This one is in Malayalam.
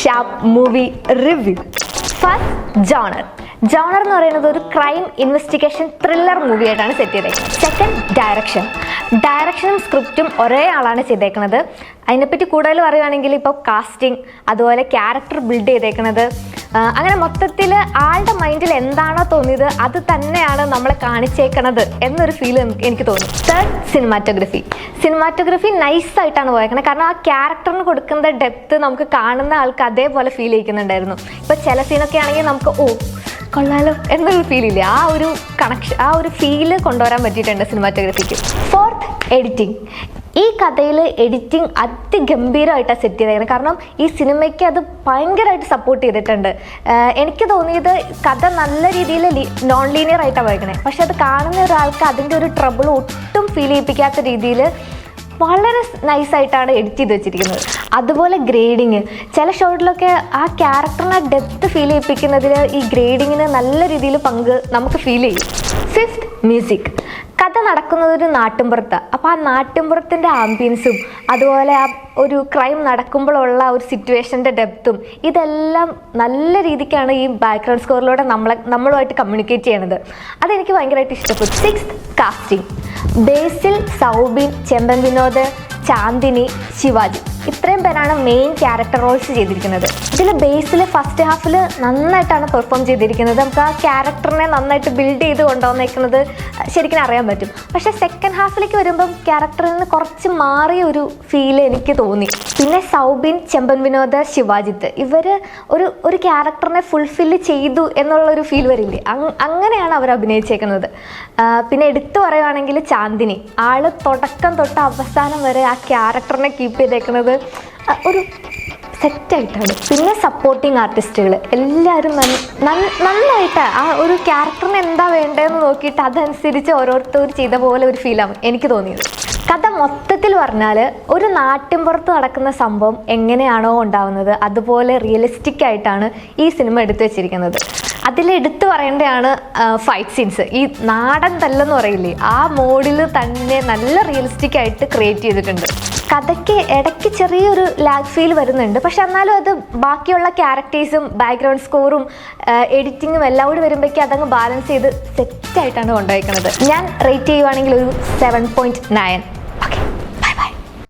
Sharp movie review. First genre എന്ന് പറയുന്നത് ഒരു ക്രൈം ഇൻവെസ്റ്റിഗേഷൻ ത്രില്ലർ മൂവി ആയിട്ടാണ് സെറ്റ് ചെയ്തേക്കുന്നത്. സെക്കൻഡ് ഡയറക്ഷനും സ്ക്രിപ്റ്റും ഒരേ ആളാണ് ചെയ്തേക്കുന്നത്. അതിനെപ്പറ്റി കൂടുതൽ പറയുകയാണെങ്കിൽ ഇപ്പോൾ കാസ്റ്റിംഗ്, അതുപോലെ ക്യാരക്ടർ ബിൽഡ് ചെയ്തേക്കുന്നത്, അങ്ങനെ മൊത്തത്തിൽ ആളുടെ മൈൻഡിൽ എന്താണോ തോന്നിയത് അത് തന്നെയാണ് നമ്മളെ കാണിച്ചേക്കണത് എന്നൊരു ഫീൽ എനിക്ക് തോന്നി. തേർഡ് സിനിമാറ്റോഗ്രഫി നൈസായിട്ടാണ് പോയേക്കണത്. കാരണം ആ ക്യാരക്ടറിന് കൊടുക്കുന്ന ഡെപ്ത് നമുക്ക് കാണുന്ന ആൾക്ക് അതേപോലെ ഫീൽ ചെയ്യിക്കുന്നുണ്ടായിരുന്നു. ഇപ്പോൾ ചില സീനൊക്കെ ആണെങ്കിൽ നമുക്ക് കൊള്ളാലോ എന്നൊരു ഫീലില്ലേ, ആ ഒരു കണക്ഷൻ, ആ ഒരു ഫീല് കൊണ്ടുവരാൻ പറ്റിയിട്ടുണ്ട് സിനിമാറ്റോഗ്രഫിക്ക്. Fourth editing. ഈ കഥയിൽ എഡിറ്റിംഗ് അതിഗംഭീരമായിട്ടാണ് സെറ്റ് ചെയ്തേക്കുന്നത്. കാരണം ഈ സിനിമയ്ക്ക് അത് ഭയങ്കരമായിട്ട് സപ്പോർട്ട് ചെയ്തിട്ടുണ്ട്. എനിക്ക് തോന്നിയത് കഥ നല്ല രീതിയിൽ നോൺ ലീനിയർ ആയിട്ടാണ് പോയേക്കണേ, പക്ഷെ അത് കാണുന്ന ഒരാൾക്ക് അതിൻ്റെ ഒരു ട്രബിൾ ഒട്ടും ഫീൽ ചെയ്യിപ്പിക്കാത്ത രീതിയിൽ വളരെ നൈസായിട്ടാണ് എഡിറ്റ് ചെയ്ത് വെച്ചിരിക്കുന്നത്. അതുപോലെ ഗ്രേഡിങ്, ചില ഷോട്ടിലൊക്കെ ആ ക്യാരക്ടറിനെ ഡെപ്ത് ഫീൽ ചെയ്യിപ്പിക്കുന്നതിൽ ഈ ഗ്രേഡിങ്ങിന് നല്ല രീതിയിൽ പങ്ക് നമുക്ക് ഫീൽ ചെയ്യും. Fifth music. കഥ നടക്കുന്നത് ഒരു നാട്ടിൻപുറത്താണ്. അപ്പോൾ ആ നാട്ടിൻപുറത്തിൻ്റെ ആംബിയൻസും അതുപോലെ ആ ഒരു ക്രൈം നടക്കുമ്പോഴുള്ള ഒരു സിറ്റുവേഷൻ്റെ ഡെപ്തും ഇതെല്ലാം നല്ല രീതിക്കാണ് ഈ ബാക്ക്ഗ്രൗണ്ട് സ്കോറിലൂടെ നമ്മളുമായിട്ട് കമ്മ്യൂണിക്കേറ്റ് ചെയ്യണത്. അതെനിക്ക് ഭയങ്കരമായിട്ട് ഇഷ്ടപ്പെട്ടു. Sixth casting. ബേസിൽ, സൗബിൻ, ചെമ്പൻ വിനോദ്, ചാന്ദിനി, ശിവാജി, ഇത്രയും പേരാണ് മെയിൻ ക്യാരക്ടർ റോൾസ് ചെയ്തിരിക്കുന്നത്. ഇതിൽ ബേസിൽ ഫസ്റ്റ് ഹാഫിൽ നന്നായിട്ടാണ് പെർഫോം ചെയ്തിരിക്കുന്നത്. നമുക്ക് ആ ക്യാരക്ടറിനെ നന്നായിട്ട് ബിൽഡ് ചെയ്ത് കൊണ്ടുവന്നേക്കുന്നത് ശരിക്കും അറിയാൻ പറ്റും. പക്ഷേ സെക്കൻഡ് ഹാഫിലേക്ക് വരുമ്പം ക്യാരക്ടറിൽ നിന്ന് കുറച്ച് മാറിയ ഒരു ഫീൽ എനിക്ക് തോന്നി. പിന്നെ സൗബിൻ, ചെമ്പൻ വിനോദ്, ശിവാജിത്ത്, ഇവർ ഒരു ക്യാരക്ടറിനെ ഫുൾഫില്ല് ചെയ്തു എന്നുള്ളൊരു ഫീൽ വരില്ലേ, അങ്ങനെയാണ് അവർ അഭിനയിച്ചേക്കുന്നത്. പിന്നെ എടുത്തു പറയുകയാണെങ്കിൽ ചാന്ദിനി, ആള് തുടക്കം തൊട്ട് അവസാനം വരെ ആ ക്യാരക്ടറിനെ കീപ്പ് ചെയ്തേക്കുന്നത് ഒരു സെറ്റായിട്ടാണ്. പിന്നെ സപ്പോർട്ടിങ് ആർട്ടിസ്റ്റുകൾ എല്ലാവരും നന്നായിട്ട് ആ ഒരു ക്യാരക്ടറിന് എന്താ വേണ്ടതെന്ന് നോക്കിയിട്ട് അതനുസരിച്ച് ഓരോരുത്തർ ചെയ്ത പോലെ ഒരു ഫീലാണ് എനിക്ക് തോന്നിയത്. കഥ മൊത്തത്തിൽ പറഞ്ഞാൽ ഒരു നാട്ടിൻപുറത്ത് നടക്കുന്ന സംഭവം എങ്ങനെയാണോ ഉണ്ടാവുന്നത് അതുപോലെ റിയലിസ്റ്റിക് ആയിട്ടാണ് ഈ സിനിമ എടുത്തു വെച്ചിരിക്കുന്നത്. അതിലെടുത്ത് പറയേണ്ടതാണ് ഫൈറ്റ് സീൻസ്. ഈ നാടൻ തല്ലെന്ന് പറയില്ലേ, ആ മോഡിൽ തന്നെ നല്ല റിയലിസ്റ്റിക് ആയിട്ട് ക്രിയേറ്റ് ചെയ്തിട്ടുണ്ട്. കഥയ്ക്ക് ഇടയ്ക്ക് ചെറിയൊരു ലാഗ് ഫീൽ വരുന്നുണ്ട്, പക്ഷെ എന്നാലും അത് ബാക്കിയുള്ള ക്യാരക്ടേഴ്സും ബാക്ക്ഗ്രൗണ്ട് സ്കോറും എഡിറ്റിങ്ങും എല്ലാം കൂടി വരുമ്പോഴേക്കും അതങ്ങ് ബാലൻസ് ചെയ്ത് സെറ്റായിട്ടാണ് കൊണ്ടുപോയിരിക്കുന്നത്. ഞാൻ റേറ്റ് ചെയ്യുവാണെങ്കിൽ ഒരു 7.9.